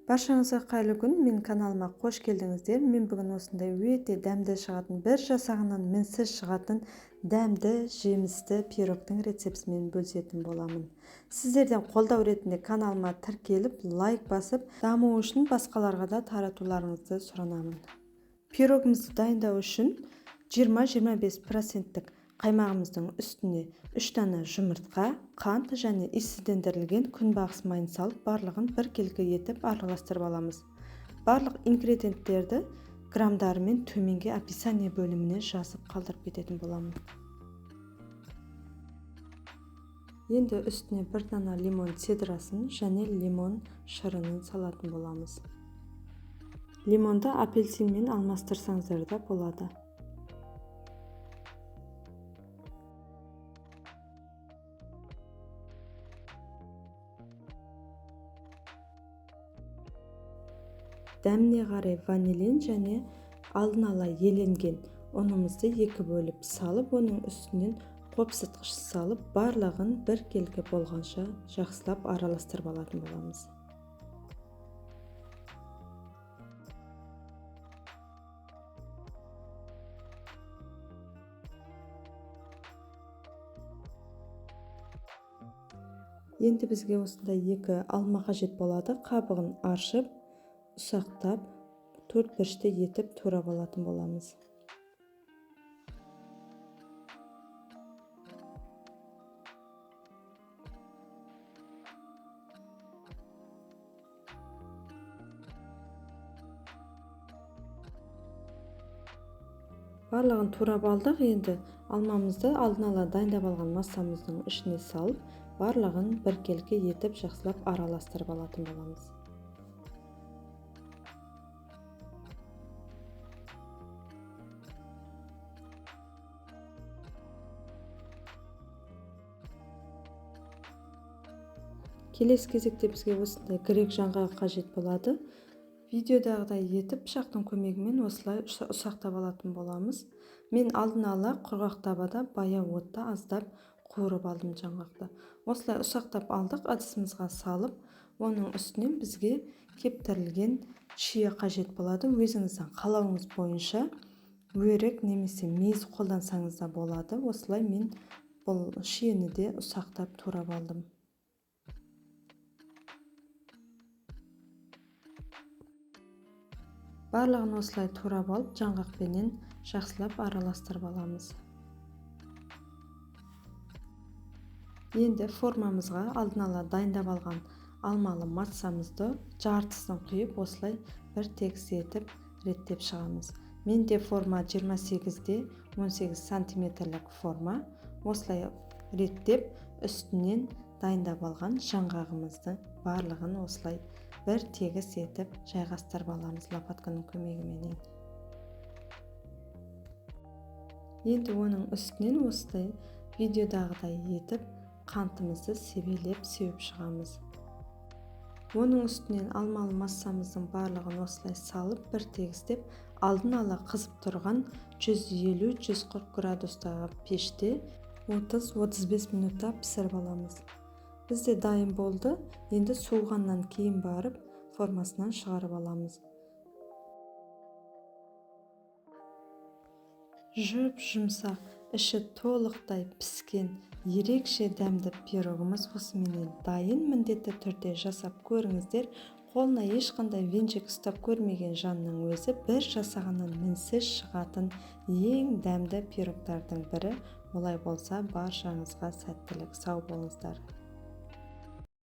Баршаңызға қайырлы күн, мен каналыма қош келдіңіздер. Мен бүгін осындай өте дәмді шығатын, бір жасағынан мінсіз шығатын дәмді, жемісті пирогтың рецептімен бөлісетін боламын. Сіздерден қолдау ретінде каналыма тіркеліп, лайк басып, даму үшін басқаларға да таратуларыңызды сұранамын. Пирогымызды дайындау үшін 20-25% қаймағымыздың үстіне 3 дана жұмыртқа, қант және иіссіздендірілген күнбағыс майын салып, барлығын бір келгі етіп араластырып аламыз. Барлық ингредиенттерді грамдарымен төменге описание бөліміне жазып қалдырып кететін боламын. Енді үстіне 1 дана лимон цедрасын және лимон шырынын салатын боламыз. Лимонды апельсинмен алмастырсаңыздар да болады. Дәміне қарай ванилин және алдын ала еленген ұнымызды 2 бөліп салып, оның үстінен қопсытқыш салып, барлығын бір келгі болғанша жақсылап араластырып алатын боламыз. Енді бізге осындай 2 алма қажет болады. Қабығын аршып, ұсақтап, 4 бұрышты етіп турап алатын боламыз. Барлығын турап алдық. Енді алмамызды алдын ала дайындап алған массамыздың ішіне салып, барлығын бір келгі етіп жақсылап араластырып алатын боламыз. Келесі кезекте бізге осындай грек жаңғағы қажет болады. Видеодағыдай етіп пышақтың көмегімен осылай ұсақтап алатын боламыз. Мен алдын ала құрғақ табада баяу отта аздап қуырып алдым жаңғақты. Осылай ұсақтап алдық, ыдысымызға салып, оның үстінен бізге кептірілген шие қажет болады. Өзіңіздің қалауыңыз бойынша өрік немесе мейіз қолдансаңыз да болады. Осылай мен бұл шиені де ұсақтап турап алдым. Барлығын осылай турап алып, жаңғақпенен жақсылап араластырып аламыз. Енді формамызға алдын ала дайындап алған алмалы массамызды жартысын құйып, осылай бір тегіс етіп реттеп шығамыз. Менде форма 28-де 18 сантиметрлік форма. Осылай реттеп, үстінен дайындап алған жаңғағымызды барлығын осылай бір тегіс етіп жайғастырып аламыз лопатканың көмегімен. Енді оның үстінен осылай видеодағыдай етіп қантымызды себелеп сеуіп шығамыз. Оның үстінен алмалы массамыздың барлығын осылай салып, бір тегістеп, алдын ала қызып тұрған 150-140 градустағы пеште 30-35 минутта пісіріп аламыз. Бізде дайын болды. Енді суығаннан кейін барып формасынан шығарып аламыз. Жұмсақ, іші толықтай піскен, ерекше дәмді пирогымыз осымен дайын. Міндетті түрде жасап көріңіздер. Қолына ешқандай венчик ұстап көрмеген жанның өзі бір жасағаннан мінсіз шығатын ең дәмді пирогтардың бірі. Олай болса, баршаңызға сәттілік, сау болыңыздар.